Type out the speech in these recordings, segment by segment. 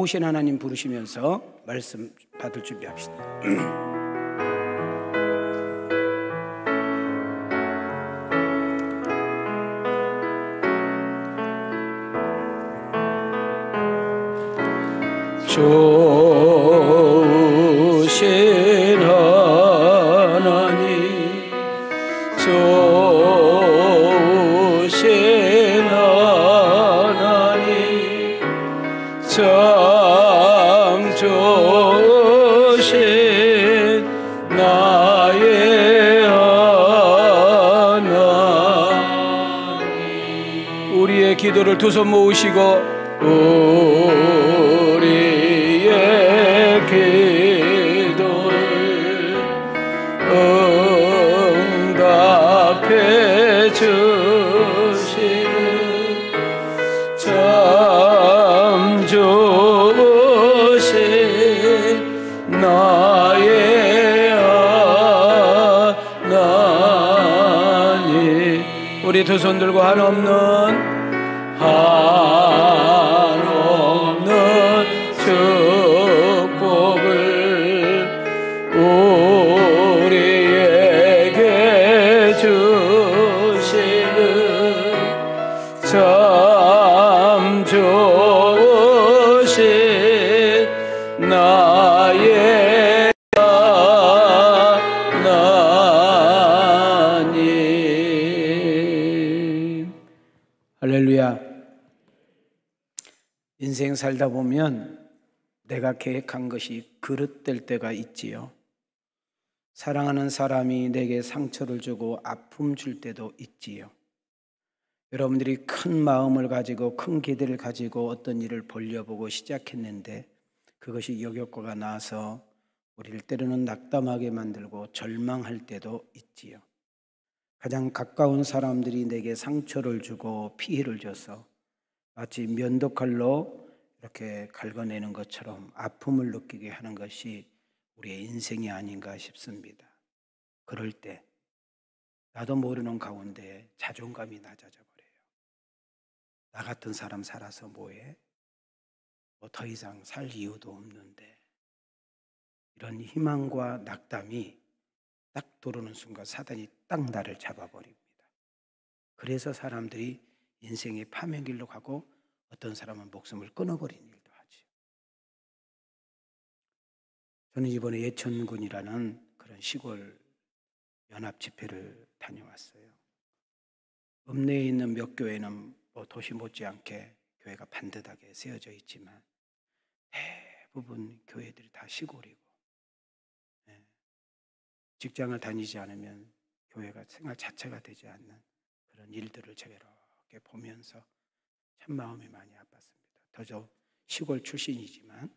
모신 하나님 부르시면서 말씀 받을 준비합시다. 좋으신 하나님, 좋으신 하나님, 참 좋으신 나의 하나님. 우리의 기도를 두 손 모으시고 우리의 기도를 응답해 주시는 참 좋으신 나의 하나님. 우리 두 손 들고 한없는 축복을 우리에게 주시는 참 좋으신 나의 하나님. 할렐루야. 인생 살다 보면 내가 계획한 것이 그릇될 때가 있지요. 사랑하는 사람이 내게 상처를 주고 아픔 줄 때도 있지요. 여러분들이 큰 마음을 가지고 큰 기대를 가지고 어떤 일을 벌려보고 시작했는데 그것이 역효과가 나서 우리를 때로는 낙담하게 만들고 절망할 때도 있지요. 가장 가까운 사람들이 내게 상처를 주고 피해를 줘서 마치 면도칼로 이렇게 긁어내는 것처럼 아픔을 느끼게 하는 것이 우리의 인생이 아닌가 싶습니다. 그럴 때 나도 모르는 가운데 자존감이 낮아져 버려요. 나 같은 사람 살아서 뭐해? 뭐 더 이상 살 이유도 없는데. 이런 희망과 낙담이 딱 들어오는 순간 사단이 딱 나를 잡아버립니다. 그래서 사람들이 인생의 파멸길로 가고 어떤 사람은 목숨을 끊어버리는 일도 하죠. 저는 이번에 예천군이라는 그런 시골 연합 집회를 다녀왔어요. 읍내에 있는 몇 교회는 뭐 도시 못지않게 교회가 반듯하게 세워져 있지만 대부분 교회들이 다 시골이고 직장을 다니지 않으면 교회가 생활 자체가 되지 않는 그런 일들을 제가 이렇게 보면서 참 마음이 많이 아팠습니다. 저 시골 출신이지만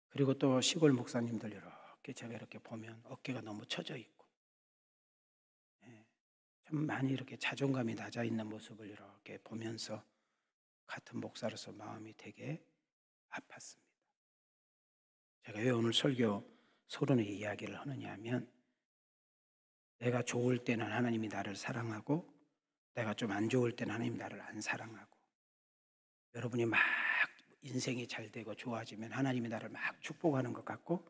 그리고 또 시골 목사님들 이렇게 제가 이렇게 보면 어깨가 너무 처져 있고 참 많이 이렇게 자존감이 낮아 있는 모습을 이렇게 보면서 같은 목사로서 마음이 되게 아팠습니다. 제가 왜 오늘 설교 서론의 이야기를 하느냐 하면 내가 좋을 때는 하나님이 나를 사랑하고 내가 좀 안 좋을 때는 하나님이 나를 안 사랑하고 여러분이 막 인생이 잘 되고 좋아지면 하나님이 나를 막 축복하는 것 같고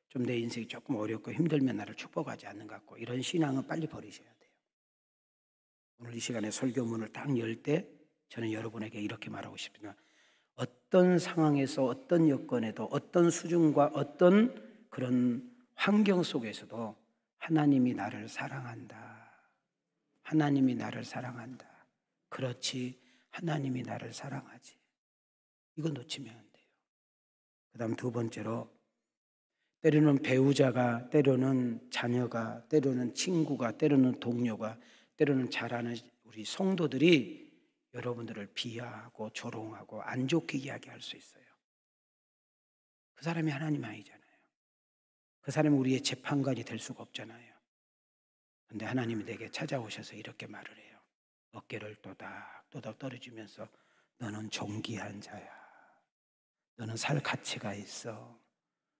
좀 내 인생이 조금 어렵고 힘들면 나를 축복하지 않는 것 같고 이런 신앙은 빨리 버리셔야 돼요. 오늘 이 시간에 설교문을 딱 열 때 저는 여러분에게 이렇게 말하고 싶습니다. 어떤 상황에서 어떤 여건에도 어떤 수준과 어떤 그런 환경 속에서도 하나님이 나를 사랑한다. 하나님이 나를 사랑한다. 그렇지 하나님이 나를 사랑하지. 이거 놓치면 안 돼요. 그 다음 두 번째로 때로는 배우자가 때로는 자녀가 때로는 친구가 때로는 동료가 때로는 잘 아는 우리 성도들이 여러분들을 비하하고 조롱하고 안 좋게 이야기할 수 있어요. 그 사람이 하나님 아니잖아요. 그 사람이 우리의 재판관이 될 수가 없잖아요. 그런데 하나님이 내게 찾아오셔서 이렇게 말을 해요. 어깨를 또닥또닥 떨어지면서 너는 존귀한 자야. 너는 살 가치가 있어.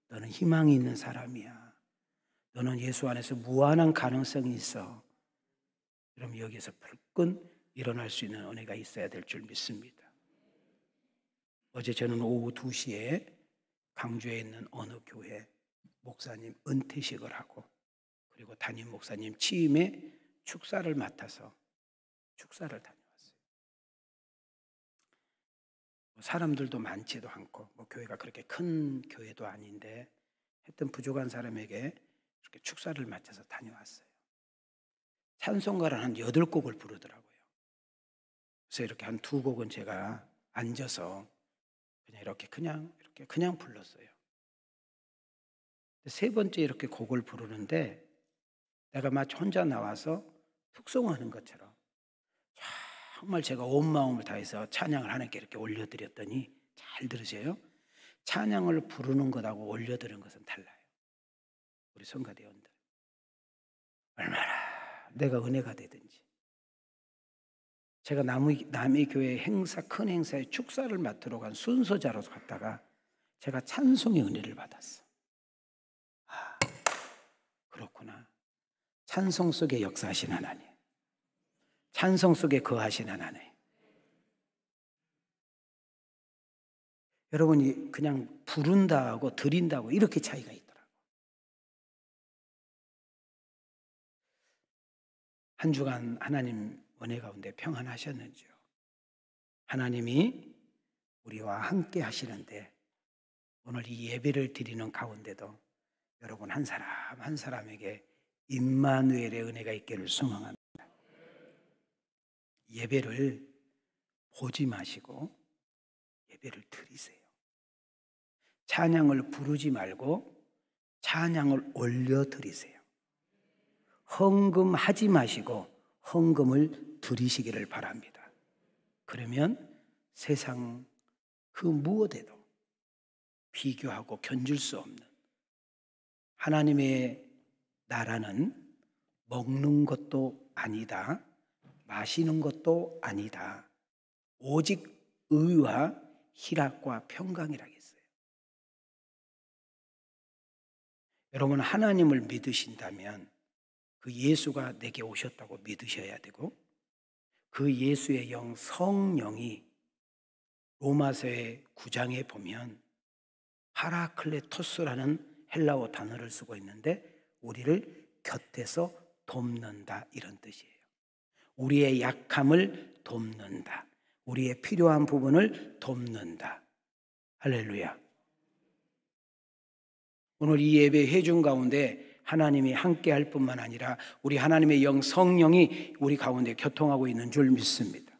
너는 희망이 있는 사람이야. 너는 예수 안에서 무한한 가능성이 있어. 그럼 여기에서 불끈 일어날 수 있는 은혜가 있어야 될 줄 믿습니다. 어제 저는 오후 2시에 강주에 있는 어느 교회 목사님 은퇴식을 하고 그리고 담임 목사님 취임에 축사를 맡아서 축사를 다녀왔어요. 사람들도 많지도 않고 교회가 그렇게 큰 교회도 아닌데 하여튼 부족한 사람에게 이렇게 축사를 맡아서 다녀왔어요. 찬송가를 한 8곡을 부르더라고요. 그래서 이렇게 한 2곡은 제가 앉아서 그냥 불렀어요. 세 번째 이렇게 곡을 부르는데 내가 마치 혼자 나와서 특송하는 것처럼 정말 제가 온 마음을 다해서 찬양을 하나님께 이렇게 올려드렸더니, 잘 들으세요. 찬양을 부르는 것하고 올려드리는 것은 달라요. 우리 성가대원들 얼마나 내가 은혜가 되든지, 제가 남의 교회 행사, 큰 행사에 축사를 맡으러 간 순서자로 갔다가 제가 찬송의 은혜를 받았어. 아, 그렇구나. 찬송 속에 역사하신 하나님, 찬송 속에 거하신 하나님. 여러분이 그냥 부른다고 드린다고 이렇게 차이가 있더라고요. 한 주간 하나님 은혜 가운데 평안하셨는지요? 하나님이 우리와 함께 하시는데 오늘 이 예배를 드리는 가운데도 여러분 한 사람 한 사람에게 임마누엘의 은혜가 있기를 소망합니다. 예배를 보지 마시고 예배를 드리세요. 찬양을 부르지 말고 찬양을 올려드리세요. 헌금하지 마시고 헌금을 드리시기를 바랍니다. 그러면 세상 그 무엇에도 비교하고 견줄 수 없는 하나님의 나라는 먹는 것도 아니다, 마시는 것도 아니다, 오직 의와 희락과 평강이라 했어요. 여러분, 하나님을 믿으신다면 그 예수가 내게 오셨다고 믿으셔야 되고, 그 예수의 영 성령이 로마서의 9장에 보면 파라클레토스라는 헬라어 단어를 쓰고 있는데 우리를 곁에서 돕는다, 이런 뜻이에요. 우리의 약함을 돕는다, 우리의 필요한 부분을 돕는다. 할렐루야. 오늘 이 예배 회중 가운데 하나님이 함께 할 뿐만 아니라 우리 하나님의 영 성령이 우리 가운데 교통하고 있는 줄 믿습니다.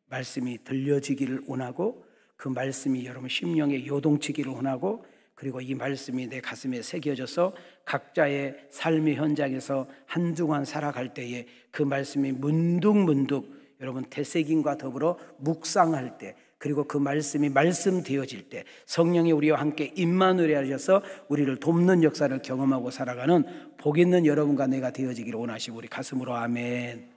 말씀이 들려지기를 원하고 그 말씀이 여러분 심령에 요동치기를 원하고, 그리고 이 말씀이 내 가슴에 새겨져서 각자의 삶의 현장에서 한 주간 살아갈 때에 그 말씀이 문득문득 여러분 되새김과 더불어 묵상할 때, 그리고 그 말씀이 말씀되어질 때 성령이 우리와 함께 임마누엘 하셔서 우리를 돕는 역사를 경험하고 살아가는 복 있는 여러분과 내가 되어지기를 원하시고, 우리 가슴으로 아멘.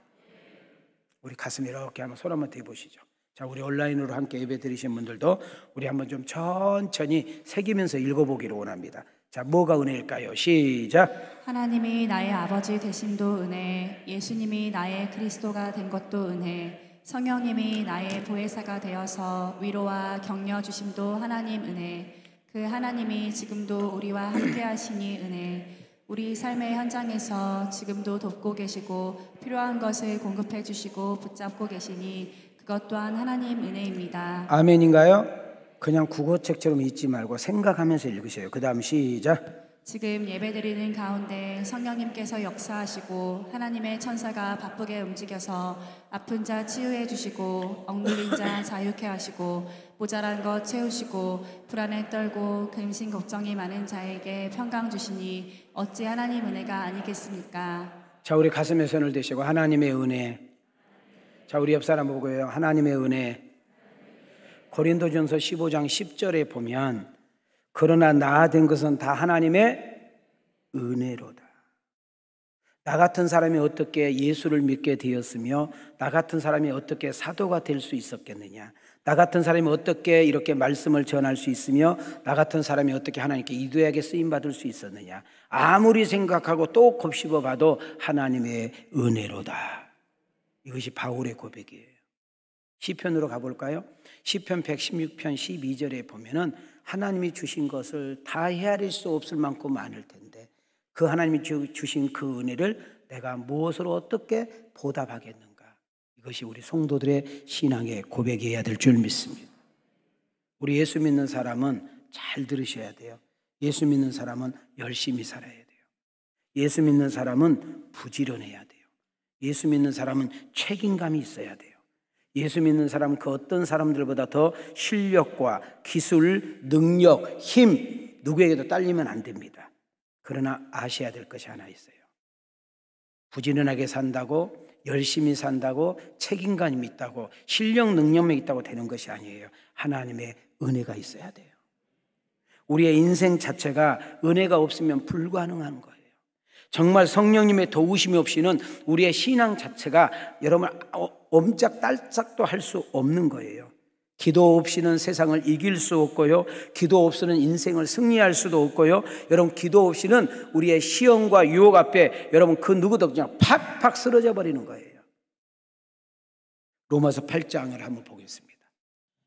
우리 가슴 이렇게 한번 손 한번 대보시죠. 자, 우리 온라인으로 함께 예배 드리신 분들도 우리 한번 좀 천천히 새기면서 읽어보기를 원합니다. 자, 뭐가 은혜일까요? 시작. 하나님이 나의 아버지 되심도 은혜, 예수님이 나의 그리스도가 된 것도 은혜, 성령님이 나의 보혜사가 되어서 위로와 격려 주심도 하나님 은혜, 그 하나님이 지금도 우리와 함께 하시니 은혜, 우리 삶의 현장에서 지금도 돕고 계시고 필요한 것을 공급해 주시고 붙잡고 계시니 그것 또한 하나님 은혜입니다. 아멘인가요? 그냥 국어책처럼 읽지 말고 생각하면서 읽으세요. 그 다음 시작. 지금 예배드리는 가운데 성령님께서 역사하시고 하나님의 천사가 바쁘게 움직여서 아픈 자 치유해 주시고 억눌린 자 자유케 하시고 모자란 것 채우시고 불안에 떨고 근심 걱정이 많은 자에게 평강 주시니 어찌 하나님 은혜가 아니겠습니까? 자, 우리 가슴에 손을 대시고 하나님의 은혜. 자, 우리 옆 사람 보고요. 하나님의 은혜. 고린도전서 15장 10절에 보면 그러나 나 된 것은 다 하나님의 은혜로다. 나 같은 사람이 어떻게 예수를 믿게 되었으며 나 같은 사람이 어떻게 사도가 될 수 있었겠느냐, 나 같은 사람이 어떻게 이렇게 말씀을 전할 수 있으며 나 같은 사람이 어떻게 하나님께 이도하게 쓰임받을 수 있었느냐, 아무리 생각하고 또 곱씹어 봐도 하나님의 은혜로다. 이것이 바울의 고백이에요. 시편으로 가볼까요? 시편 116편 12절에 보면은 하나님이 주신 것을 다 헤아릴 수 없을 만큼 많을 텐데 그 하나님이 주신 그 은혜를 내가 무엇으로 어떻게 보답하겠는가? 이것이 우리 성도들의 신앙의 고백이어야 될 줄 믿습니다. 우리 예수 믿는 사람은 잘 들으셔야 돼요. 예수 믿는 사람은 열심히 살아야 돼요. 예수 믿는 사람은 부지런해야 돼요. 예수 믿는 사람은 책임감이 있어야 돼요. 예수 믿는 사람은 그 어떤 사람들보다 더 실력과 기술, 능력, 힘 누구에게도 딸리면 안 됩니다. 그러나 아셔야 될 것이 하나 있어요. 부지런하게 산다고, 열심히 산다고, 책임감이 있다고, 실력, 능력이 있다고 되는 것이 아니에요. 하나님의 은혜가 있어야 돼요. 우리의 인생 자체가 은혜가 없으면 불가능한 거예요. 정말 성령님의 도우심이 없이는 우리의 신앙 자체가 여러분 옴짝달싹도 할 수 없는 거예요. 기도 없이는 세상을 이길 수 없고요. 기도 없이는 인생을 승리할 수도 없고요. 여러분 기도 없이는 우리의 시험과 유혹 앞에 여러분 그 누구도 그냥 팍팍 쓰러져 버리는 거예요. 로마서 8장을 한번 보겠습니다.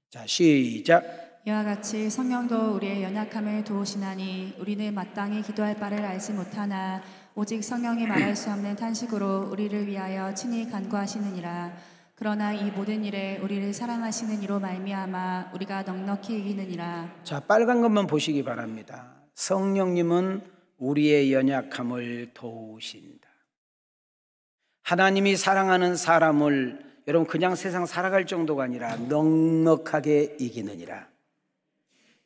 자, 시작. 이와 같이 성령도 우리의 연약함을 도우시나니 우리는 마땅히 기도할 바를 알지 못하나 오직 성령이 말할 수 없는 탄식으로 우리를 위하여 친히 간구하시느니라. 그러나 이 모든 일에 우리를 사랑하시는 이로 말미암아 우리가 넉넉히 이기느니라. 자, 빨간 것만 보시기 바랍니다. 성령님은 우리의 연약함을 도우신다. 하나님이 사랑하는 사람을 여러분 그냥 세상 살아갈 정도가 아니라 넉넉하게 이기느니라.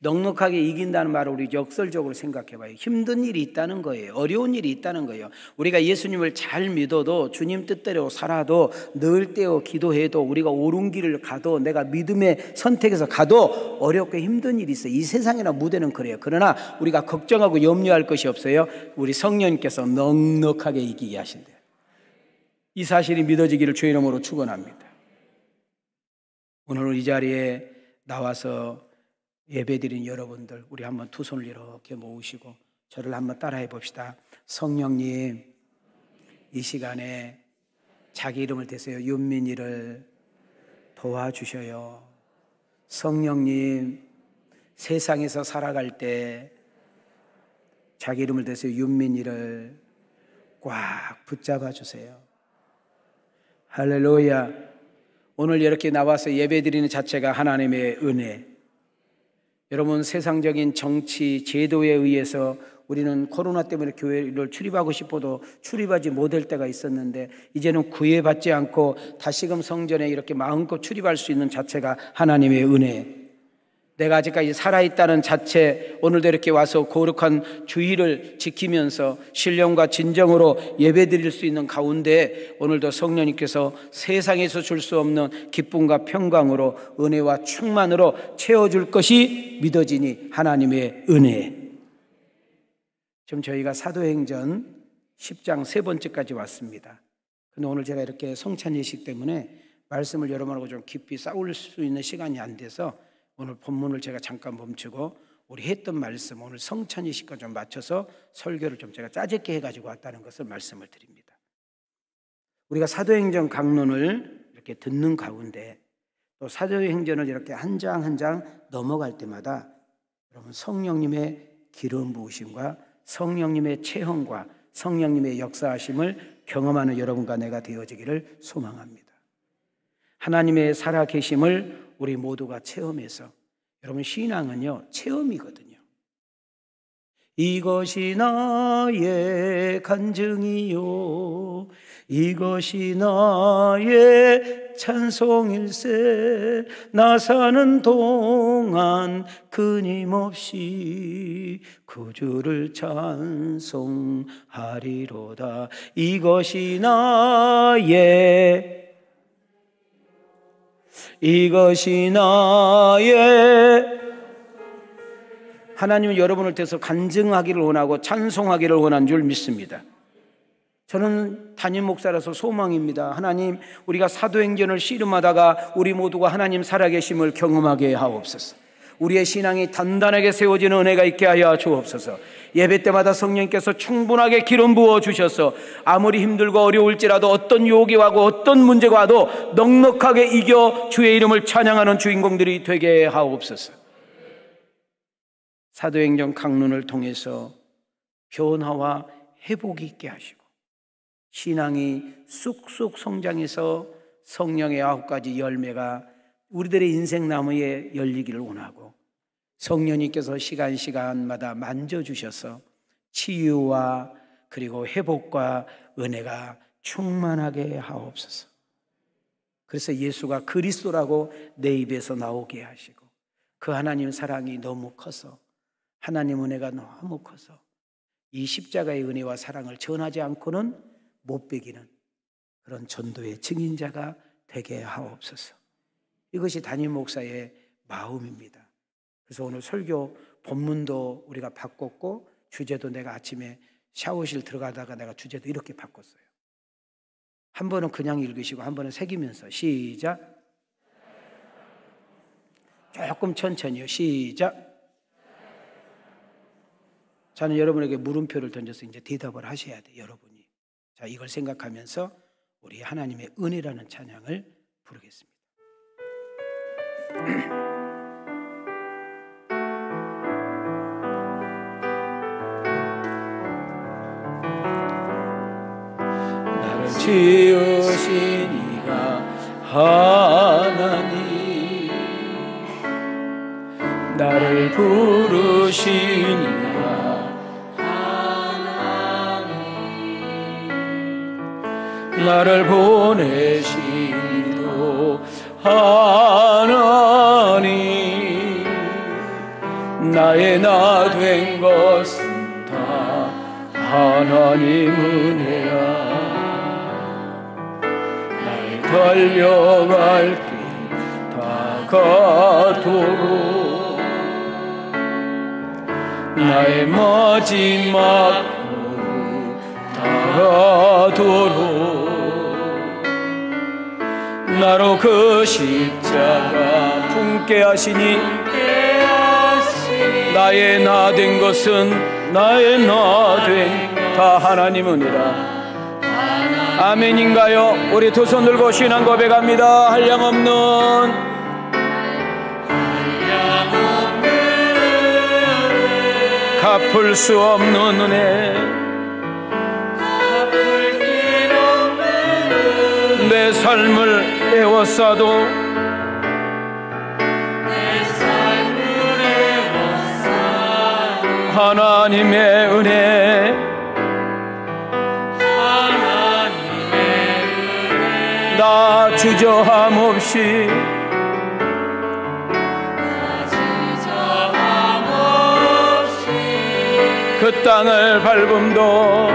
넉넉하게 이긴다는 말을 우리 역설적으로 생각해 봐요. 힘든 일이 있다는 거예요. 어려운 일이 있다는 거예요. 우리가 예수님을 잘 믿어도 주님 뜻대로 살아도 늘 때어 기도해도 우리가 옳은 길을 가도 내가 믿음의 선택에서 가도 어렵고 힘든 일이 있어요. 이 세상이나 무대는 그래요. 그러나 우리가 걱정하고 염려할 것이 없어요. 우리 성령님께서 넉넉하게 이기게 하신대요. 이 사실이 믿어지기를 주의 이름으로 축원합니다. 오늘 이 자리에 나와서 예배드린 여러분들 우리 한번 두 손을 이렇게 모으시고 저를 한번 따라해 봅시다. 성령님 이 시간에 자기 이름을 대세요. 윤민이를 도와주셔요. 성령님 세상에서 살아갈 때 자기 이름을 대세요. 윤민이를 꽉 붙잡아 주세요. 할렐루야. 오늘 이렇게 나와서 예배드리는 자체가 하나님의 은혜. 여러분 세상적인 정치, 제도에 의해서 우리는 코로나 때문에 교회를 출입하고 싶어도 출입하지 못할 때가 있었는데 이제는 구애받지 않고 다시금 성전에 이렇게 마음껏 출입할 수 있는 자체가 하나님의 은혜. 내가 아직까지 살아있다는 자체, 오늘도 이렇게 와서 거룩한 주의를 지키면서 신령과 진정으로 예배드릴 수 있는 가운데 오늘도 성령님께서 세상에서 줄 수 없는 기쁨과 평강으로 은혜와 충만으로 채워줄 것이 믿어지니 하나님의 은혜. 지금 저희가 사도행전 10장 3번째까지 왔습니다. 근데 오늘 제가 이렇게 성찬 예식 때문에 말씀을 여러분하고 좀 깊이 싸울 수 있는 시간이 안 돼서 오늘 본문을 제가 잠깐 멈추고 우리 했던 말씀 오늘 성찬 예식과 좀 맞춰서 설교를 좀 제가 짜집게 해가지고 왔다는 것을 말씀을 드립니다. 우리가 사도행전 강론을 이렇게 듣는 가운데 또 사도행전을 이렇게 한 장 한 장 넘어갈 때마다 여러분 성령님의 기름 부으심과 성령님의 체험과 성령님의 역사하심을 경험하는 여러분과 내가 되어지기를 소망합니다. 하나님의 살아계심을 우리 모두가 체험해서 여러분 신앙은요 체험이거든요. 이것이 나의 간증이요 이것이 나의 찬송일세 나 사는 동안 끊임없이 구주를 찬송하리로다. 이것이 나의 하나님은 여러분을 통해서 간증하기를 원하고 찬송하기를 원한 줄 믿습니다. 저는 담임 목사라서 소망입니다. 하나님 우리가 사도행전을 씨름하다가 우리 모두가 하나님 살아계심을 경험하게 하옵소서. 우리의 신앙이 단단하게 세워지는 은혜가 있게 하여 주옵소서. 예배 때마다 성령께서 충분하게 기름 부어 주셔서 아무리 힘들고 어려울지라도 어떤 유혹이 와도 어떤 문제가 와도 넉넉하게 이겨 주의 이름을 찬양하는 주인공들이 되게 하옵소서. 사도행전 강론을 통해서 변화와 회복이 있게 하시고 신앙이 쑥쑥 성장해서 성령의 9가지 열매가 우리들의 인생 나무에 열리기를 원하고 성령님께서 시간마다 만져주셔서 치유와 그리고 회복과 은혜가 충만하게 하옵소서. 그래서 예수가 그리스도라고 내 입에서 나오게 하시고 그 하나님 사랑이 너무 커서 하나님 은혜가 너무 커서 이 십자가의 은혜와 사랑을 전하지 않고는 못 베기는 그런 전도의 증인자가 되게 하옵소서. 이것이 담임 목사의 마음입니다. 그래서 오늘 설교 본문도 우리가 바꿨고 주제도 내가 아침에 샤워실 들어가다가 내가 주제도 이렇게 바꿨어요. 한 번은 그냥 읽으시고 한 번은 새기면서 시작. 조금 천천히요. 시작. 저는 여러분에게 물음표를 던져서 이제 대답을 하셔야 돼요. 여러분이. 자, 이걸 생각하면서 우리 하나님의 은혜라는 찬양을 부르겠습니다. 나를 지으신 이가 하나님, 나를 부르신 이가 하나님, 나를 보내신 이도 하나님, 나의 나 된 것은 다 하나님 은혜야. 나의 달려갈 길 다가도록 나의 마지막 걸음 다가도록 나로 그 십자가 품게 하시니 나의 나 된 것은 나의 나 된 다 하나님 은혜라. 아멘인가요? 우리 두 손 들고 신앙 고백합니다. 한량없는 갚을 수 없는 은혜, 내 삶을 애워싸도 하나님의 은혜, 나 주저함 없이 그 땅을 밟음도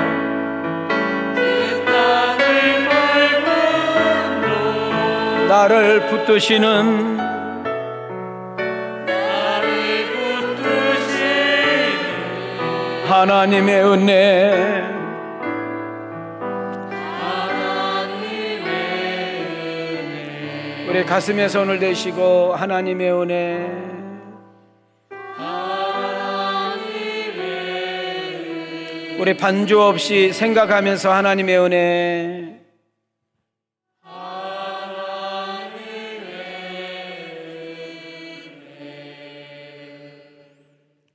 나를 붙드시는 하나님의 은혜, 우리 가슴에 손을 대시고 하나님의 은혜, 우리 반주 없이 생각하면서 하나님의 은혜,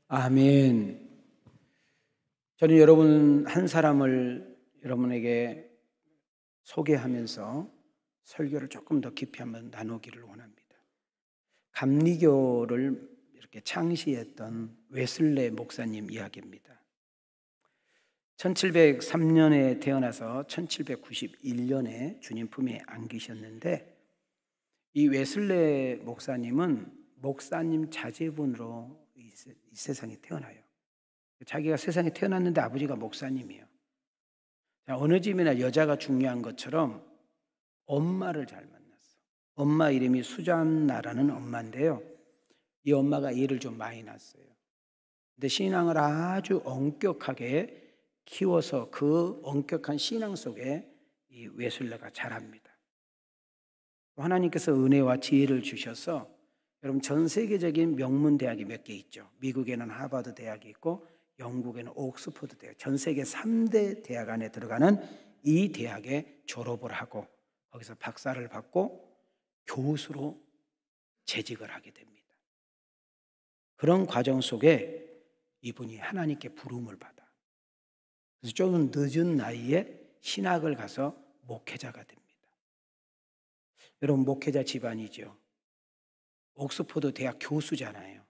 아멘. 저는 여러분 한 사람을 여러분에게 소개하면서 설교를 조금 더 깊이 한번 나누기를 원합니다. 감리교를 이렇게 창시했던 웨슬레 목사님 이야기입니다. 1703년에 태어나서 1791년에 주님 품에 안기셨는데 이 웨슬레 목사님은 목사님 자제분으로 이 세상에 태어나요. 자기가 세상에 태어났는데 아버지가 목사님이에요. 자, 어느 집이나 여자가 중요한 것처럼 엄마를 잘 만났어. 엄마 이름이 수잔나라는 엄마인데요. 이 엄마가 애를 좀 많이 낳았어요. 근데 신앙을 아주 엄격하게 키워서 그 엄격한 신앙 속에 이 웨슬레가 자랍니다. 하나님께서 은혜와 지혜를 주셔서 여러분 전 세계적인 명문 대학이 몇 개 있죠. 미국에는 하버드 대학이 있고 영국에는 옥스퍼드 대학, 전 세계 3대 대학 안에 들어가는 이 대학에 졸업을 하고 거기서 박사를 받고 교수로 재직을 하게 됩니다. 그런 과정 속에 이분이 하나님께 부름을 받아. 그래서 좀 늦은 나이에 신학을 가서 목회자가 됩니다. 여러분 목회자 집안이죠. 옥스퍼드 대학 교수잖아요.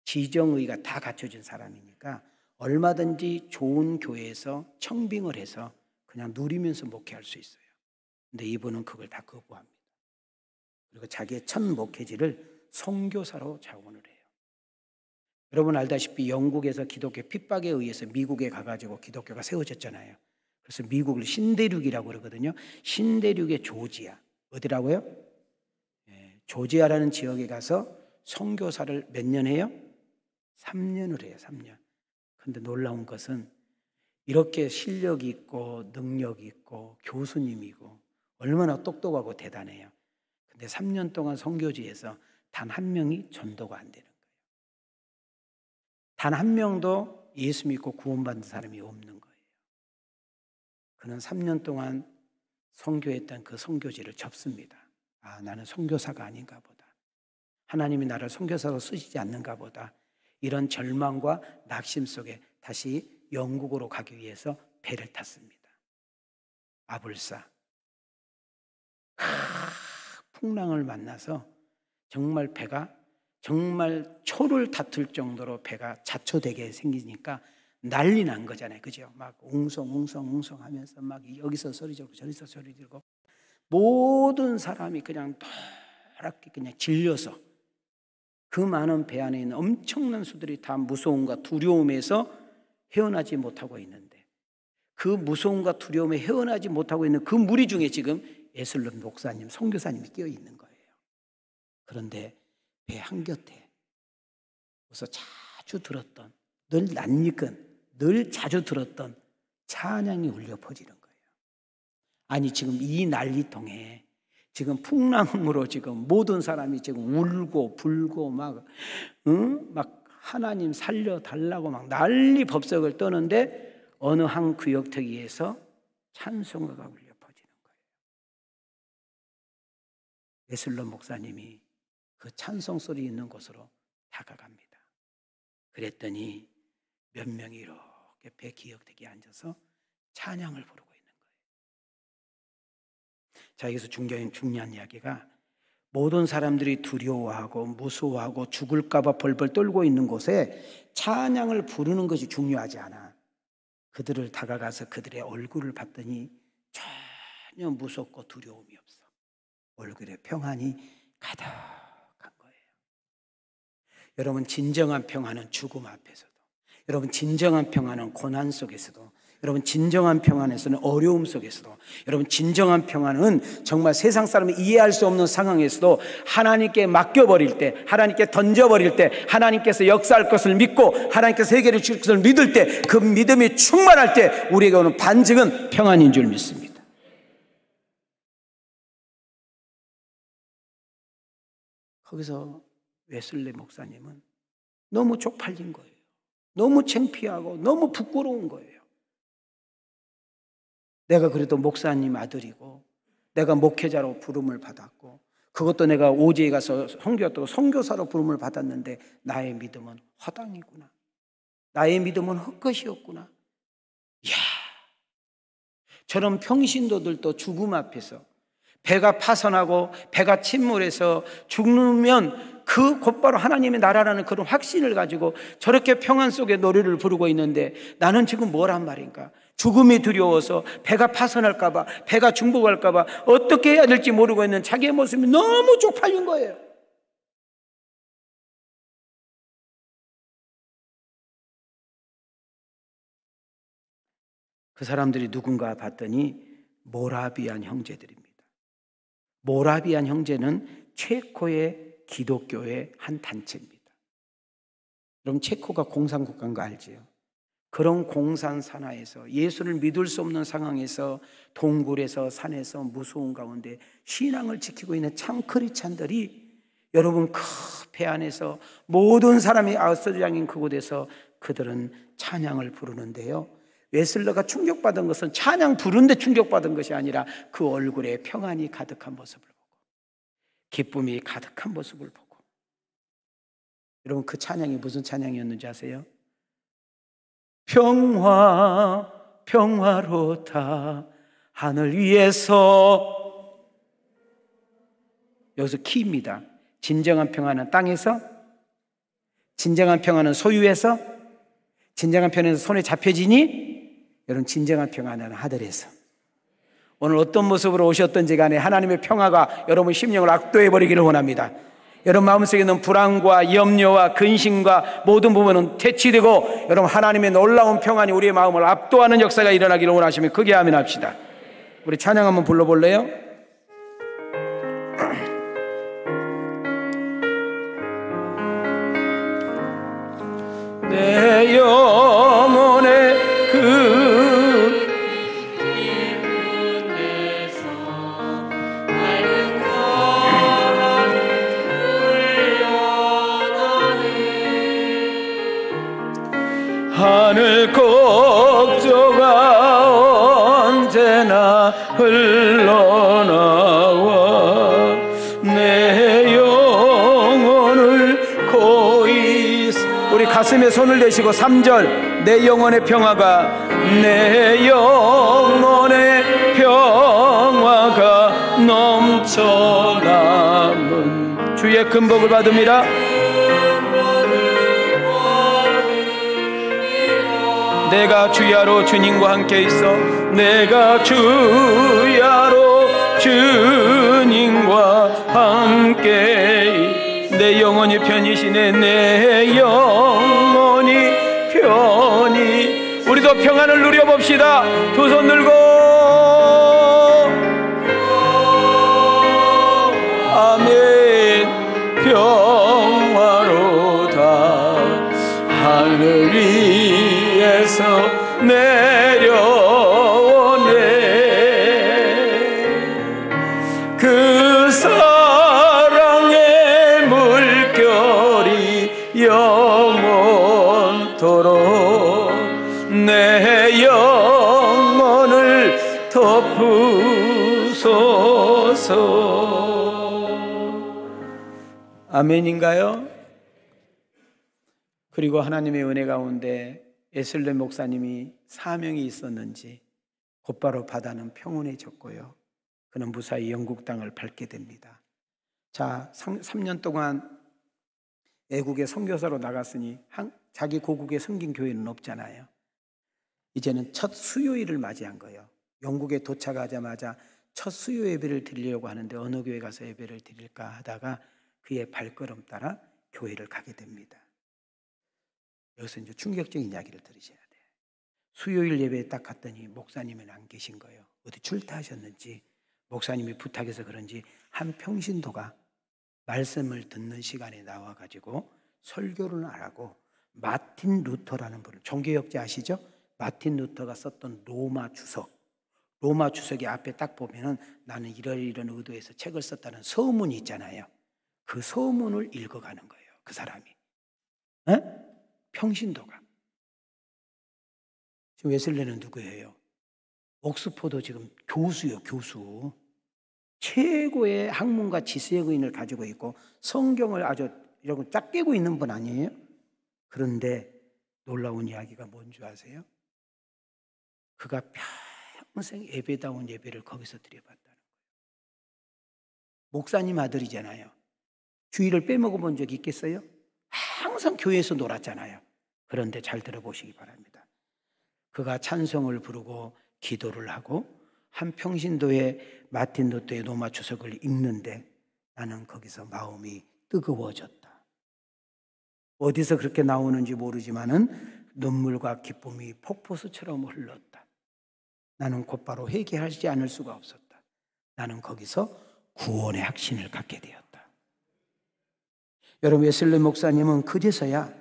지정의가 다 갖춰진 사람이니까 얼마든지 좋은 교회에서 청빙을 해서 그냥 누리면서 목회할 수 있어요. 근데 이분은 그걸 다 거부합니다. 그리고 자기의 첫 목회지를 선교사로 자원을 해요. 여러분 알다시피 영국에서 기독교 핍박에 의해서 미국에 가가지고 기독교가 세워졌잖아요. 그래서 미국을 신대륙이라고 그러거든요. 신대륙의 조지아. 어디라고요? 조지아라는 지역에 가서 선교사를 몇 년 해요? 3년을 해요. 3년. 근데 놀라운 것은 이렇게 실력이 있고 능력이 있고 교수님이고 얼마나 똑똑하고 대단해요. 근데 3년 동안 선교지에서 단 한 명이 전도가 안 되는 거예요. 단 한 명도 예수 믿고 구원받는 사람이 없는 거예요. 그는 3년 동안 선교했던 그 선교지를 접습니다. 아, 나는 선교사가 아닌가 보다. 하나님이 나를 선교사로 쓰시지 않는가 보다. 이런 절망과 낙심 속에 다시 영국으로 가기 위해서 배를 탔습니다. 아불사. 풍랑을 만나서 정말 배가 정말 초를 다툴 정도로 배가 자초되게 생기니까 난리 난 거잖아요. 그죠? 막 웅성웅성 하면서 막 여기서 소리 지르고 저기서 소리 지르고 모든 사람이 그냥 노랗게 그냥 질려서 그 많은 배 안에 있는 엄청난 수들이 다 무서움과 두려움에서 헤어나지 못하고 있는데 그 무서움과 두려움에 헤어나지 못하고 있는 그 무리 중에 지금 예슬론 목사님, 선교사님이 끼어 있는 거예요. 그런데 배 한곁에 그래서 자주 들었던 늘 낯익은 늘 자주 들었던 찬양이 울려 퍼지는 거예요. 아니 지금 이 난리통에 지금 풍랑으로 지금 모든 사람이 지금 울고 불고 막 하나님 살려달라고 막 난리 법석을 떠는데 어느 한 구역터기에서 찬송가가 울려 퍼지는 거예요. 예슬론 목사님이 그 찬송 소리 있는 곳으로 다가갑니다. 그랬더니 몇 명이 이렇게 배 기역대기에 앉아서 찬양을 부르고 있는 거예요. 자, 여기서 중요한 이야기가 모든 사람들이 두려워하고 무서워하고 죽을까 봐 벌벌 떨고 있는 곳에 찬양을 부르는 것이 중요하지 않아. 그들을 다가가서 그들의 얼굴을 봤더니 전혀 무섭고 두려움이 없어. 얼굴에 평안이 가득한 거예요. 여러분 진정한 평안은 죽음 앞에서도, 여러분 진정한 평안은 고난 속에서도, 여러분 진정한 평안에서는 어려움 속에서도, 여러분 진정한 평안은 정말 세상 사람이 이해할 수 없는 상황에서도 하나님께 맡겨버릴 때, 하나님께 던져버릴 때, 하나님께서 역사할 것을 믿고 하나님께서 해결해 주실 것을 믿을 때, 그 믿음이 충만할 때 우리에게 오는 반증은 평안인 줄 믿습니다. 거기서 웨슬리 목사님은 너무 쪽팔린 거예요. 너무 창피하고 너무 부끄러운 거예요. 내가 그래도 목사님 아들이고 내가 목회자로 부름을 받았고 그것도 내가 오지에 가서 선교사로 부름을 받았는데 나의 믿음은 허당이구나. 나의 믿음은 헛것이었구나. 이야, 저런 평신도들도 죽음 앞에서 배가 파선하고 배가 침몰해서 죽으면 그 곧바로 하나님의 나라라는 그런 확신을 가지고 저렇게 평안 속에 노래를 부르고 있는데 나는 지금 뭐란 말인가? 죽음이 두려워서 배가 파선할까 봐, 배가 중복할까 봐 어떻게 해야 될지 모르고 있는 자기의 모습이 너무 쪽팔린 거예요. 그 사람들이 누군가 봤더니 모라비안 형제들입니다. 모라비안 형제는 체코의 기독교의 한 단체입니다. 여러분 체코가 공산국가인 거 알지요? 그런 공산 산하에서 예수를 믿을 수 없는 상황에서 동굴에서 산에서 무서운 가운데 신앙을 지키고 있는 참 크리스찬들이 여러분 그 배 안에서 모든 사람이 아우스장인 그곳에서 그들은 찬양을 부르는데요, 웨슬러가 충격받은 것은 찬양 부르는데 충격받은 것이 아니라 그 얼굴에 평안이 가득한 모습을 보고 기쁨이 가득한 모습을 보고. 여러분 그 찬양이 무슨 찬양이었는지 아세요? 평화 평화로다 하늘 위에서. 여기서 키입니다. 진정한 평화는 땅에서, 진정한 평화는 소유에서, 진정한 평화는 손에 잡혀지니, 여러분 진정한 평화는 하늘에서. 오늘 어떤 모습으로 오셨던지 간에 하나님의 평화가 여러분 심령을 압도해버리기를 원합니다. 여러분 마음속에 있는 불안과 염려와 근심과 모든 부분은 퇴치되고 여러분 하나님의 놀라운 평안이 우리의 마음을 압도하는 역사가 일어나기를 원하시면 크게 아멘합시다. 우리 찬양 한번 불러볼래요? 내 영혼의 그 기쁨에서 맑은 바람이 흘러나네. 하늘 곡조가 언제나 흘러나와 내 영혼을 고이. 우리 가슴에 손을 대시고 3절 내 영혼의 평화가, 내 영혼의 평화가 넘쳐남은 주의 큰 복을 받음이라. 내가 주야로 주님과 함께 있어, 내가 주야로 주님과 함께. 내 영혼이 편이시네. 내 영혼이 편이. 우리도 평안을 누려봅시다. 두 손 들고 아멘. 평화로다 하늘 위에서 내려오네. 그 사랑의 물결이 영원토록 내 영혼을 덮으소서. 아멘인가요? 그리고 하나님의 은혜 가운데 웨슬리 목사님이 사명이 있었는지 곧바로 바다는 평온해졌고요, 그는 무사히 영국 땅을 밟게 됩니다. 자, 3년 동안 외국에 선교사로 나갔으니 자기 고국에 섬긴 교회는 없잖아요. 이제는 첫 수요일을 맞이한 거예요. 영국에 도착하자마자 첫 수요 예배를 드리려고 하는데 어느 교회 가서 예배를 드릴까 하다가 그의 발걸음 따라 교회를 가게 됩니다. 여기서 이제 충격적인 이야기를 들으셔야 돼요. 수요일 예배에 딱 갔더니 목사님은 안 계신 거예요. 어디 출타하셨는지, 목사님이 부탁해서 그런지 한 평신도가 말씀을 듣는 시간에 나와가지고 설교를 안 하고 마틴 루터라는 분을, 종교역자 아시죠? 마틴 루터가 썼던 로마 주석이 앞에 딱 보면은 나는 이런 의도에서 책을 썼다는 서문이 있잖아요. 그 서문을 읽어가는 거예요, 그 사람이. 에? 평신도가. 지금 웨슬리는 누구예요? 옥스포드 지금 교수요, 교수. 최고의 학문과 지식의 의인을 가지고 있고 성경을 아주 이러고 쫙 깨고 있는 분 아니에요? 그런데 놀라운 이야기가 뭔지 아세요? 그가 평생 예배다운 예배를 거기서 드려봤다는 거예요. 목사님 아들이잖아요. 주일을 빼먹어 본 적이 있겠어요? 항상 교회에서 놀았잖아요. 그런데 잘 들어보시기 바랍니다. 그가 찬송을 부르고 기도를 하고 한 평신도의 마틴 루터의 로마 주석을 읽는데 나는 거기서 마음이 뜨거워졌다. 어디서 그렇게 나오는지 모르지만은 눈물과 기쁨이 폭포수처럼 흘렀다. 나는 곧바로 회개하지 않을 수가 없었다. 나는 거기서 구원의 확신을 갖게 되었다. 여러분, 웨슬리 목사님은 그제서야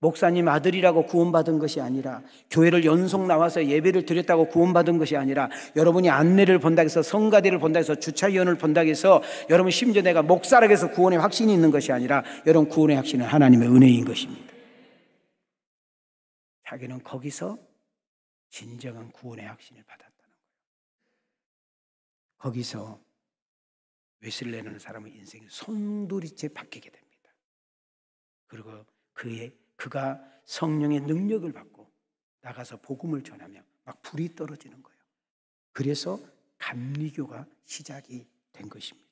목사님 아들이라고 구원받은 것이 아니라, 교회를 연속 나와서 예배를 드렸다고 구원받은 것이 아니라, 여러분이 안내를 본다고 해서, 성가대를 본다고 해서, 주차위원을 본다고 해서, 여러분 심지어 내가 목사라고 해서 구원의 확신이 있는 것이 아니라, 여러분 구원의 확신은 하나님의 은혜인 것입니다. 자기는 거기서 진정한 구원의 확신을 받았다는 거예요. 거기서 웨슬레라는 사람의 인생이 송두리째 바뀌게 됩니다. 그리고 그가 성령의 능력을 받고 나가서 복음을 전하며 막 불이 떨어지는 거예요. 그래서 감리교가 시작이 된 것입니다.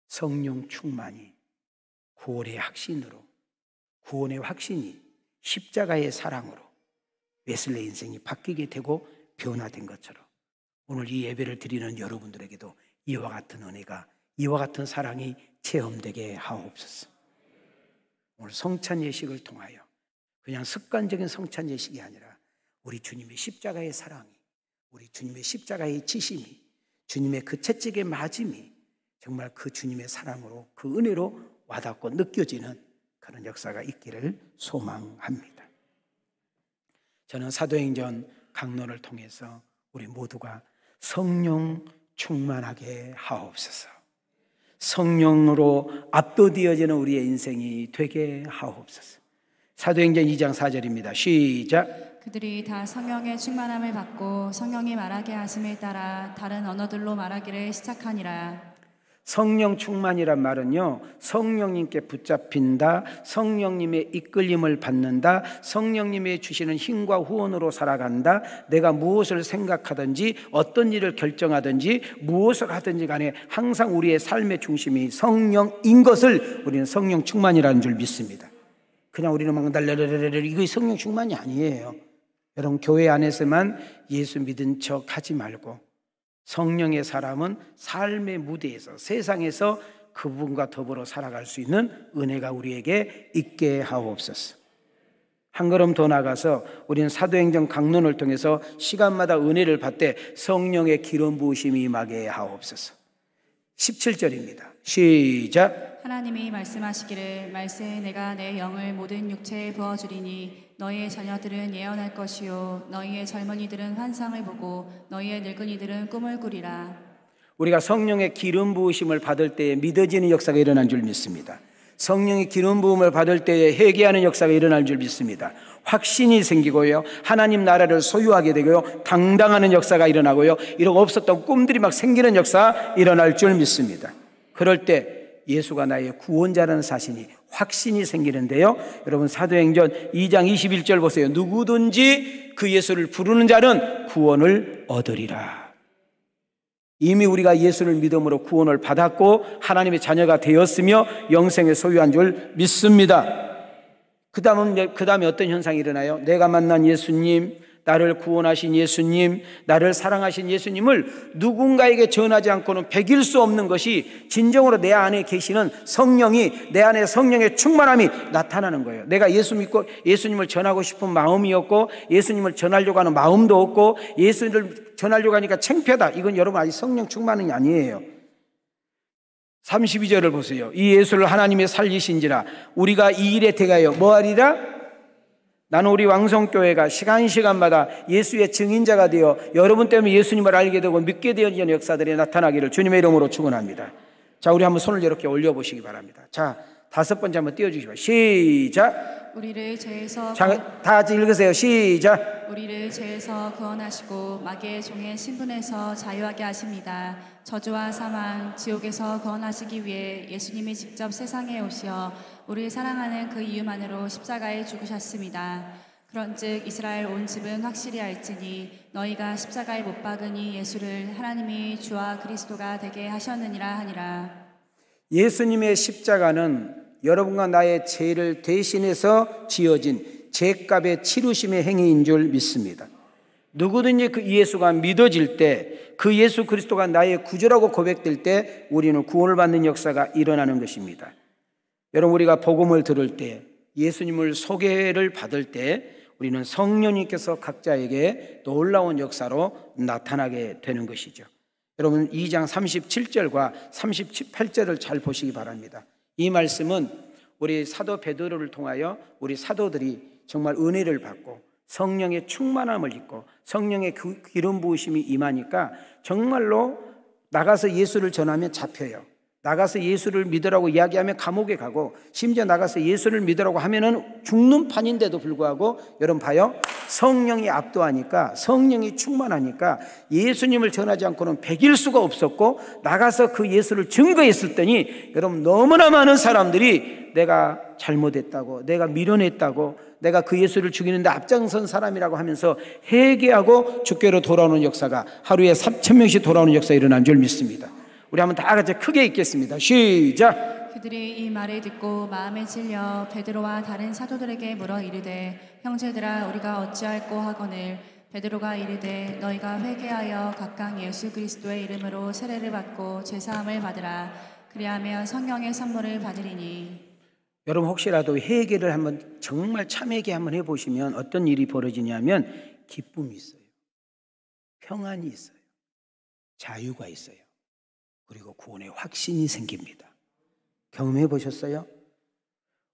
성령 충만이 구원의 확신으로, 구원의 확신이 십자가의 사랑으로 웨슬레 인생이 바뀌게 되고 변화된 것처럼, 오늘 이 예배를 드리는 여러분들에게도 이와 같은 은혜가, 이와 같은 사랑이 체험되게 하옵소서. 오늘 성찬 예식을 통하여 그냥 습관적인 성찬 예식이 아니라 우리 주님의 십자가의 사랑이, 우리 주님의 십자가의 지심이, 주님의 그 채찍의 맞음이 정말 그 주님의 사랑으로, 그 은혜로 와닿고 느껴지는 그런 역사가 있기를 소망합니다. 저는 사도행전 강론을 통해서 우리 모두가 성령 충만하게 하옵소서, 성령으로 압도되어지는 우리의 인생이 되게 하옵소서. 사도행전 2장 4절입니다. 시작. 그들이 다 성령의 충만함을 받고 성령이 말하게 하심에 따라 다른 언어들로 말하기를 시작하니라. 성령 충만이란 말은요, 성령님께 붙잡힌다, 성령님의 이끌림을 받는다, 성령님의 주시는 힘과 후원으로 살아간다. 내가 무엇을 생각하든지, 어떤 일을 결정하든지, 무엇을 하든지 간에 항상 우리의 삶의 중심이 성령인 것을 우리는 성령 충만이라는 줄 믿습니다. 그냥 우리는 막 달려르르르, 이거 성령 충만이 아니에요. 여러분, 교회 안에서만 예수 믿은 척 하지 말고, 성령의 사람은 삶의 무대에서, 세상에서 그분과 더불어 살아갈 수 있는 은혜가 우리에게 있게 하옵소서. 한 걸음 더 나가서 우리는 사도행전 강론을 통해서 시간마다 은혜를 받되 성령의 기름 부으심이 임하게 하옵소서. 17절입니다. 시작. 하나님이 말씀하시기를 말세에 내가 내 영을 모든 육체에 부어주리니 너희의 자녀들은 예언할 것이요 너희의 젊은이들은 환상을 보고 너희의 늙은이들은 꿈을 꾸리라. 우리가 성령의 기름 부으심을 받을 때에 믿어지는 역사가 일어난 줄 믿습니다. 성령의 기름 부음을 받을 때에 회개하는 역사가 일어날 줄 믿습니다. 확신이 생기고요, 하나님 나라를 소유하게 되고요, 당당하는 역사가 일어나고요, 이런 없었던 꿈들이 막 생기는 역사가 일어날 줄 믿습니다. 그럴 때 예수가 나의 구원자라는 사실이, 확신이 생기는데요, 여러분 사도행전 2장 21절 보세요. 누구든지 그 예수를 부르는 자는 구원을 얻으리라. 이미 우리가 예수를 믿음으로 구원을 받았고 하나님의 자녀가 되었으며 영생을 소유한 줄 믿습니다. 그 다음에 어떤 현상이 일어나요? 내가 만난 예수님, 나를 구원하신 예수님, 나를 사랑하신 예수님을 누군가에게 전하지 않고는 배길 수 없는 것이 진정으로 내 안에 계시는 성령이, 내 안에 성령의 충만함이 나타나는 거예요. 내가 예수 믿고 예수님을 전하고 싶은 마음이 없고, 예수님을 전하려고 하는 마음도 없고, 예수님을 전하려고 하니까 창피하다. 이건 여러분 아직 성령 충만이 아니에요. 32절을 보세요. 이 예수를 하나님의 살리신지라 우리가 이 일에 대하여 뭐하리라? 나는 우리 왕성교회가 시간마다 예수의 증인자가 되어 여러분 때문에 예수님을 알게 되고 믿게 되어지는 역사들이 나타나기를 주님의 이름으로 축원합니다. 자, 우리 한번 손을 이렇게 올려보시기 바랍니다. 자, 5번째 한번 띄워주시기 바랍니다. 시작. 우리를 죄에서 다 같이 읽으세요. 시작. 우리를 죄에서 구원하시고 마귀의 종의 신분에서 자유하게 하십니다. 저주와 사망, 지옥에서 구원하시기 위해 예수님이 직접 세상에 오시어 우리를 사랑하는 그 이유만으로 십자가에 죽으셨습니다. 그런즉 이스라엘 온 집은 확실히 알지니 너희가 십자가에 못 박으니 예수를 하나님이 주와 그리스도가 되게 하셨느니라 하니라. 예수님의 십자가는 여러분과 나의 죄를 대신해서 지어진 죄값의 치루심의 행위인 줄 믿습니다. 누구든지 그 예수가 믿어질 때, 그 예수 그리스도가 나의 구주라고 고백될 때 우리는 구원을 받는 역사가 일어나는 것입니다. 여러분, 우리가 복음을 들을 때, 예수님을 소개를 받을 때 우리는 성령님께서 각자에게 놀라운 역사로 나타나게 되는 것이죠. 여러분 2장 37절과 38절을 잘 보시기 바랍니다. 이 말씀은 우리 사도 베드로를 통하여 우리 사도들이 정말 은혜를 받고 성령의 충만함을 입고 성령의 그 기름 부으심이 임하니까 정말로 나가서 예수를 전하면 잡혀요. 나가서 예수를 믿으라고 이야기하면 감옥에 가고, 심지어 나가서 예수를 믿으라고 하면은 죽는 판인데도 불구하고, 여러분 봐요, 성령이 압도하니까, 성령이 충만하니까 예수님을 전하지 않고는 백일 수가 없었고, 나가서 그 예수를 증거했을 때니 여러분 너무나 많은 사람들이 내가 잘못했다고, 내가 미련했다고, 내가 그 예수를 죽이는데 앞장선 사람이라고 하면서 회개하고 주께로 돌아오는 역사가, 하루에 3,000명씩 돌아오는 역사가 일어난 줄 믿습니다. 우리 한번 다 같이 크게 읽겠습니다. 시작. 그들이 이 말을 듣고 마음에 찔려 베드로와 다른 사도들에게 물어 이르되, 형제들아, 우리가 어찌할꼬 하거늘. 베드로가 이르되, 너희가 회개하여 각각 예수 그리스도의 이름으로 세례를 받고 제사함을 받으라. 그리하면 성령의 선물을 받으리니. 여러분 혹시라도 회개를 한번 정말 참회개 한번 해보시면 어떤 일이 벌어지냐면 기쁨이 있어요, 평안이 있어요, 자유가 있어요, 그리고 구원의 확신이 생깁니다. 경험해 보셨어요?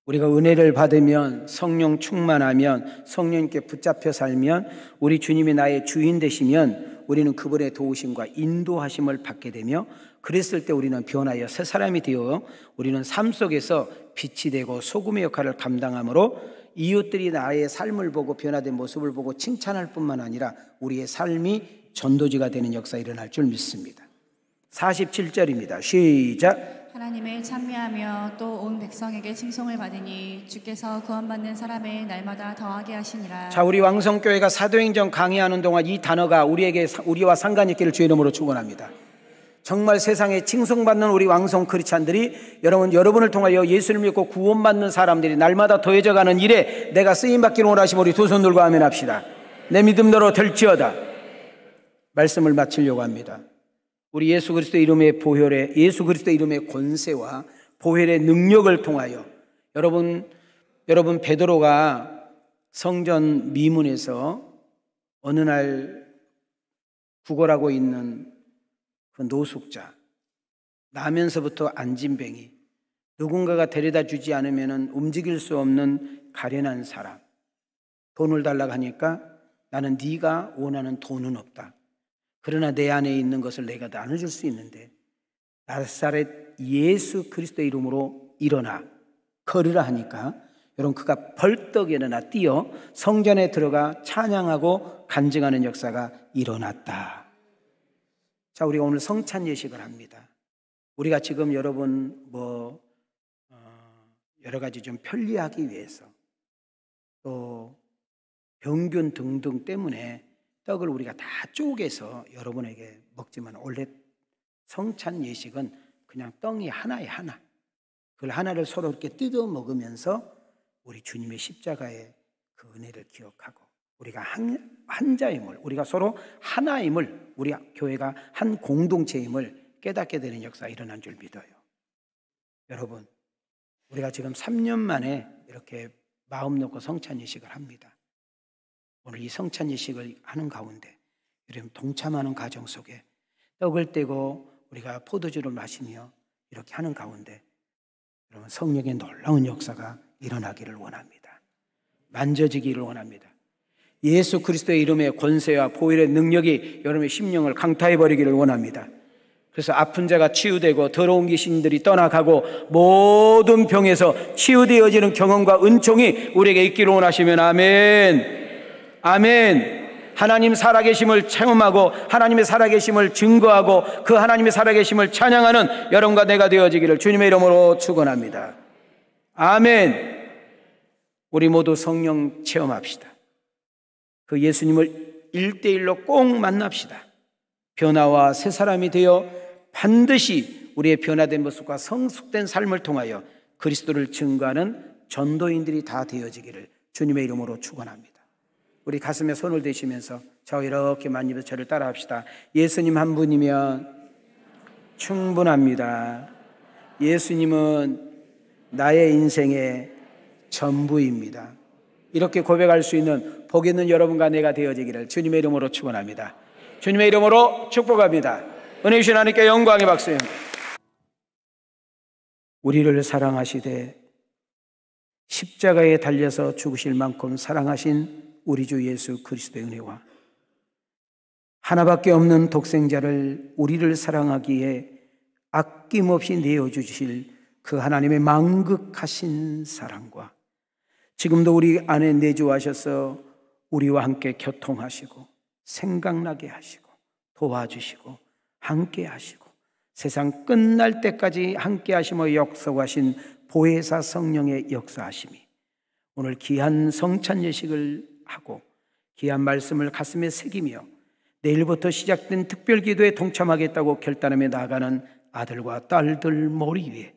우리가 은혜를 받으면, 성령 충만하면, 성령님께 붙잡혀 살면, 우리 주님이 나의 주인 되시면 우리는 그분의 도우심과 인도하심을 받게 되며, 그랬을 때 우리는 변하여 새 사람이 되어 우리는 삶 속에서 빛이 되고 소금의 역할을 감당하므로 이웃들이 나의 삶을 보고 변화된 모습을 보고 칭찬할 뿐만 아니라 우리의 삶이 전도지가 되는 역사가 일어날 줄 믿습니다. 47절입니다. 시작. 하나님을 찬미하며 또 온 백성에게 칭송을 받으니 주께서 구원받는 사람을 날마다 더하게 하시니라. 자, 우리 왕성교회가 사도행전 강의하는 동안 이 단어가 우리와 상관이 있기를 주의 이름으로 축원합니다. 정말 세상에 칭송받는 우리 왕성 크리스찬들이 여러분을 통하여 예수를 믿고 구원받는 사람들이 날마다 더해져가는 일에 내가 쓰임받기를 원하시면 우리 두 손 들고 아멘 합시다. 내 믿음대로 될지어다. 말씀을 마치려고 합니다. 우리 예수 그리스도의 이름의 보혈에, 예수 그리스도의 이름의 권세와 보혈의 능력을 통하여 여러분 베드로가 성전 미문에서 어느 날 구걸하고 있는 그 노숙자, 나면서부터 안진뱅이, 누군가가 데려다 주지 않으면 움직일 수 없는 가련한 사람, 돈을 달라고 하니까 나는 네가 원하는 돈은 없다. 그러나 내 안에 있는 것을 내가 나눠줄 수 있는데 나사렛 예수 그리스도의 이름으로 일어나 걸으라 하니까 여러분 그가 벌떡 일어나 뛰어 성전에 들어가 찬양하고 간증하는 역사가 일어났다. 자, 우리가 오늘 성찬 예식을 합니다. 우리가 지금 여러분 여러 가지 좀 편리하기 위해서 또 병균 등등 때문에 떡을 우리가 다 쪼개서 여러분에게 먹지만 원래 성찬 예식은 그냥 떡이 하나에 하나, 그걸 하나를 서로 이렇게 뜯어 먹으면서 우리 주님의 십자가의 그 은혜를 기억하고 우리가 한 자임을, 우리가 서로 하나임을, 우리 교회가 한 공동체임을 깨닫게 되는 역사가 일어난 줄 믿어요. 여러분, 우리가 지금 3년 만에 이렇게 마음 놓고 성찬 예식을 합니다. 오늘 이 성찬 예식을 하는 가운데 여러분 동참하는 가정 속에 떡을 떼고 우리가 포도주를 마시며 이렇게 하는 가운데 여러분 성령의 놀라운 역사가 일어나기를 원합니다. 만져지기를 원합니다. 예수 그리스도의 이름의 권세와 보혈의 능력이 여러분의 심령을 강타해버리기를 원합니다. 그래서 아픈 자가 치유되고 더러운 귀신들이 떠나가고 모든 병에서 치유되어지는 경험과 은총이 우리에게 있기를 원하시면 아멘. 아멘. 하나님 살아계심을 체험하고 하나님의 살아계심을 증거하고 그 하나님의 살아계심을 찬양하는 여러분과 내가 되어지기를 주님의 이름으로 축원합니다. 아멘. 우리 모두 성령 체험합시다. 그 예수님을 1대1로 꼭 만납시다. 변화와 새 사람이 되어 반드시 우리의 변화된 모습과 성숙된 삶을 통하여 그리스도를 증거하는 전도인들이 다 되어지기를 주님의 이름으로 축원합니다. 우리 가슴에 손을 대시면서 저 이렇게 만지면서 저를 따라합시다. 예수님 한 분이면 충분합니다. 예수님은 나의 인생의 전부입니다. 이렇게 고백할 수 있는 복 있는 여러분과 내가 되어지기를 주님의 이름으로 축원합니다. 주님의 이름으로 축복합니다. 은혜 주신 하나님께 영광의 박수. 우리를 사랑하시되 십자가에 달려서 죽으실 만큼 사랑하신 우리 주 예수 그리스도의 은혜와 하나밖에 없는 독생자를 우리를 사랑하기에 아낌없이 내어주실 그 하나님의 만극하신 사랑과 지금도 우리 안에 내주하셔서 우리와 함께 교통하시고 생각나게 하시고 도와주시고 함께 하시고 세상 끝날 때까지 함께 하시며 역사하신 보혜사 성령의 역사하심이 오늘 귀한 성찬 예식을 하고 귀한 말씀을 가슴에 새기며 내일부터 시작된 특별기도에 동참하겠다고 결단하며 나아가는 아들과 딸들 머리 위에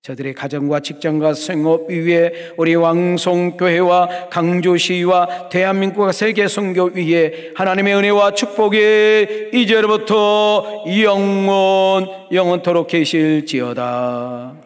저들의 가정과 직장과 생업 위에 우리 왕송교회와 강조시와 대한민국과 세계선교 위에 하나님의 은혜와 축복이 이제로부터 영원토록 계실지어다.